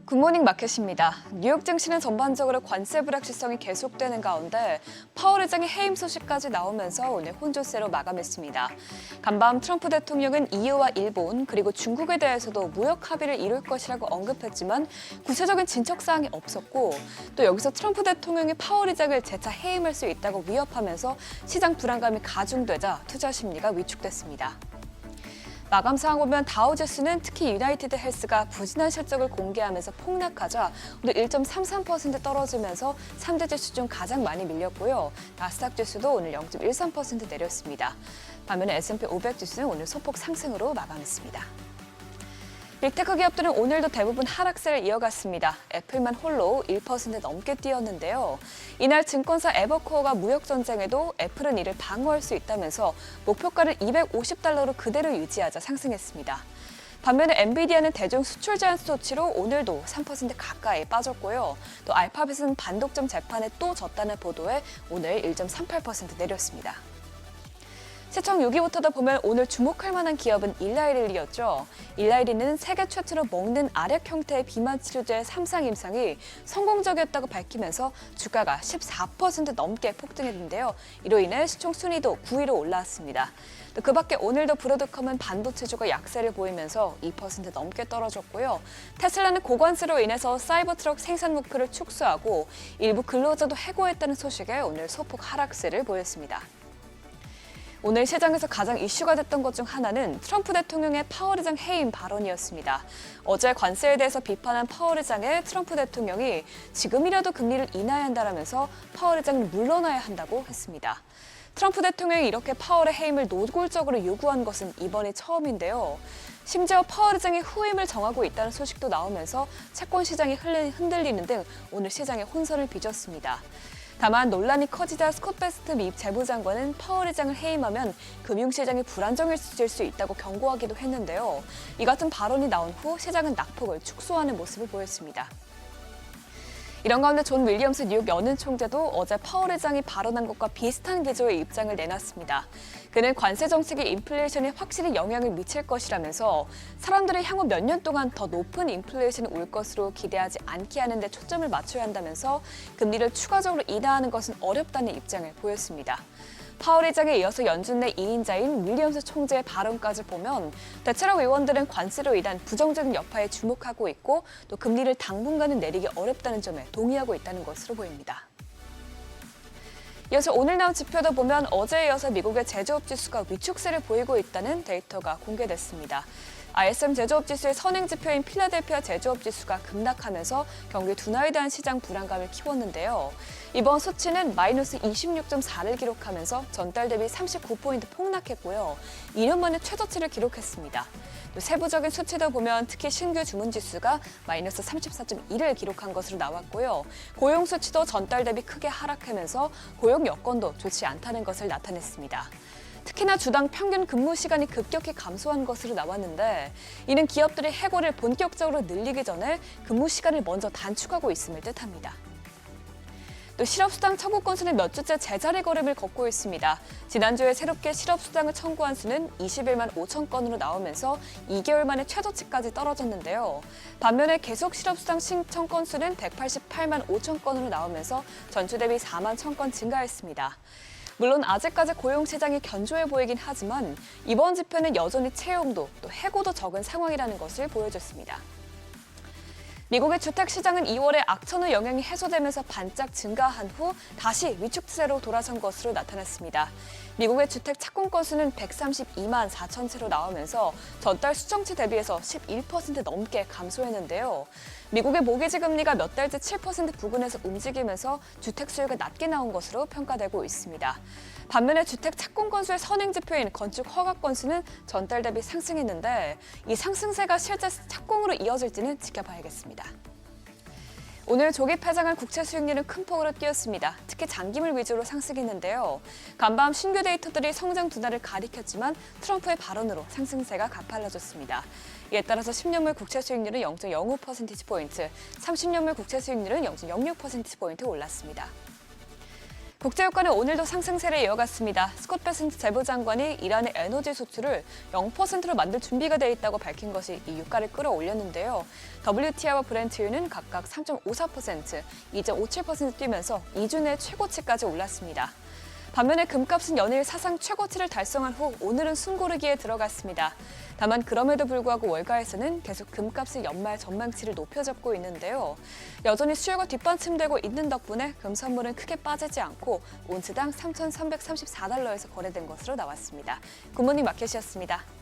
굿모닝 마켓입니다. 뉴욕 증시는 전반적으로 관세 불확실성이 계속되는 가운데 파월 의장의 해임 소식까지 나오면서 오늘 혼조세로 마감했습니다. 간밤 트럼프 대통령은 EU와 일본 그리고 중국에 대해서도 무역 합의를 이룰 것이라고 언급했지만 구체적인 진척 사항이 없었고 또 여기서 트럼프 대통령이 파월 의장을 재차 해임할 수 있다고 위협하면서 시장 불안감이 가중되자 투자 심리가 위축됐습니다. 마감 상황 보면 다우지수는 특히 유나이티드 헬스가 부진한 실적을 공개하면서 폭락하자 오늘 1.33% 떨어지면서 3대 지수 중 가장 많이 밀렸고요. 나스닥 지수도 오늘 0.13% 내렸습니다. 반면에 S&P 500 지수는 오늘 소폭 상승으로 마감했습니다. 빅테크 기업들은 오늘도 대부분 하락세를 이어갔습니다. 애플만 홀로 1% 넘게 뛰었는데요. 이날 증권사 에버코어가 무역 전쟁에도 애플은 이를 방어할 수 있다면서 목표가를 $250로 그대로 유지하자 상승했습니다. 반면에 엔비디아는 대중 수출 제한 조치로 오늘도 3% 가까이 빠졌고요. 또 알파벳은 반독점 재판에 또 졌다는 보도에 오늘 1.38% 내렸습니다. 시청 6위부터도 보면 오늘 주목할 만한 기업은 일라이릴리였죠. 일라이릴리는 세계 최초로 먹는 알약 형태의 비만 치료제 3상 임상이 성공적이었다고 밝히면서 주가가 14% 넘게 폭등했는데요. 이로 인해 시총 순위도 9위로 올라왔습니다. 또 그 밖에 오늘도 브로드컴은 반도체주가 약세를 보이면서 2% 넘게 떨어졌고요. 테슬라는 고관세로 인해서 사이버트럭 생산 목표를 축소하고 일부 근로자도 해고했다는 소식에 오늘 소폭 하락세를 보였습니다. 오늘 시장에서 가장 이슈가 됐던 것 중 하나는 트럼프 대통령의 파월 의장 해임 발언이었습니다. 어제 관세에 대해서 비판한 파월 의장의 트럼프 대통령이 지금이라도 금리를 인하해야 한다라면서 파월 의장을 물러나야 한다고 했습니다. 트럼프 대통령이 이렇게 파월의 해임을 노골적으로 요구한 것은 이번이 처음인데요. 심지어 파월 의장이 후임을 정하고 있다는 소식도 나오면서 채권 시장이 흔들리는 등 오늘 시장에 혼선을 빚었습니다. 다만 논란이 커지자 스콧 베스트 미 재무장관은 파월 의장을 해임하면 금융시장이 불안정해질 수 있다고 경고하기도 했는데요. 이 같은 발언이 나온 후 시장은 낙폭을 축소하는 모습을 보였습니다. 이런 가운데 존 윌리엄스 뉴욕 연은 총재도 어제 파월 의장이 발언한 것과 비슷한 기조의 입장을 내놨습니다. 그는 관세 정책의 인플레이션에 확실히 영향을 미칠 것이라면서 사람들이 향후 몇 년 동안 더 높은 인플레이션이 올 것으로 기대하지 않게 하는 데 초점을 맞춰야 한다면서 금리를 추가적으로 인하하는 것은 어렵다는 입장을 보였습니다. 파월 의장에 이어서 연준 내 2인자인 윌리엄스 총재의 발언까지 보면 대체로 의원들은 관세로 인한 부정적인 여파에 주목하고 있고 또 금리를 당분간은 내리기 어렵다는 점에 동의하고 있다는 것으로 보입니다. 이어서 오늘 나온 지표도 보면 어제에 이어서 미국의 제조업 지수가 위축세를 보이고 있다는 데이터가 공개됐습니다. ISM 제조업 지수의 선행 지표인 필라델피아 제조업 지수가 급락하면서 경기 둔화에 대한 시장 불안감을 키웠는데요. 이번 수치는 마이너스 26.4를 기록하면서 전달 대비 39포인트 폭락했고요. 2년 만에 최저치를 기록했습니다. 또 세부적인 수치도 보면 특히 신규 주문 지수가 마이너스 34.1을 기록한 것으로 나왔고요. 고용 수치도 전달 대비 크게 하락하면서 고용 여건도 좋지 않다는 것을 나타냈습니다. 특히나 주당 평균 근무 시간이 급격히 감소한 것으로 나왔는데 이는 기업들이 해고를 본격적으로 늘리기 전에 근무 시간을 먼저 단축하고 있음을 뜻합니다. 또 실업수당 청구 건수는 몇 주째 제자리 걸음을 걷고 있습니다. 지난주에 새롭게 실업수당을 청구한 수는 21만 5천 건으로 나오면서 2개월 만에 최저치까지 떨어졌는데요. 반면에 계속 실업수당 신청 건수는 188만 5천 건으로 나오면서 전주 대비 4만 1천 건 증가했습니다. 물론 아직까지 고용시장이 견조해 보이긴 하지만 이번 지표는 여전히 채용도 또 해고도 적은 상황이라는 것을 보여줬습니다. 미국의 주택시장은 2월에 악천후 영향이 해소되면서 반짝 증가한 후 다시 위축세로 돌아선 것으로 나타났습니다. 미국의 주택 착공 건수는 132만 4천 채로 나오면서 전달 수정치 대비해서 11% 넘게 감소했는데요. 미국의 모기지 금리가 몇 달째 7% 부근에서 움직이면서 주택 수요가 낮게 나온 것으로 평가되고 있습니다. 반면에 주택 착공 건수의 선행 지표인 건축 허가 건수는 전달 대비 상승했는데 이 상승세가 실제 착공으로 이어질지는 지켜봐야겠습니다. 오늘 조기 폐장한 국채 수익률은 큰 폭으로 뛰었습니다. 특히 장기물 위주로 상승했는데요. 간밤 신규 데이터들이 성장 둔화를 가리켰지만 트럼프의 발언으로 상승세가 가팔라졌습니다. 이에 따라서 10년물 국채 수익률은 0.05%포인트, 30년물 국채 수익률은 0.06%포인트 올랐습니다. 국제유가는 오늘도 상승세를 이어갔습니다. 스콧 베센트 재무장관이 이란의 에너지 수출을 0%로 만들 준비가 돼 있다고 밝힌 것이 이 유가를 끌어올렸는데요. WTI와 브렌트유는 각각 3.54%, 2.57% 뛰면서 2주 내 최고치까지 올랐습니다. 반면에 금값은 연일 사상 최고치를 달성한 후 오늘은 숨고르기에 들어갔습니다. 다만 그럼에도 불구하고 월가에서는 계속 금값의 연말 전망치를 높여잡고 있는데요. 여전히 수요가 뒷받침되고 있는 덕분에 금 선물은 크게 빠지지 않고 온스당 3,334달러에서 거래된 것으로 나왔습니다. 굿모닝 마켓이었습니다.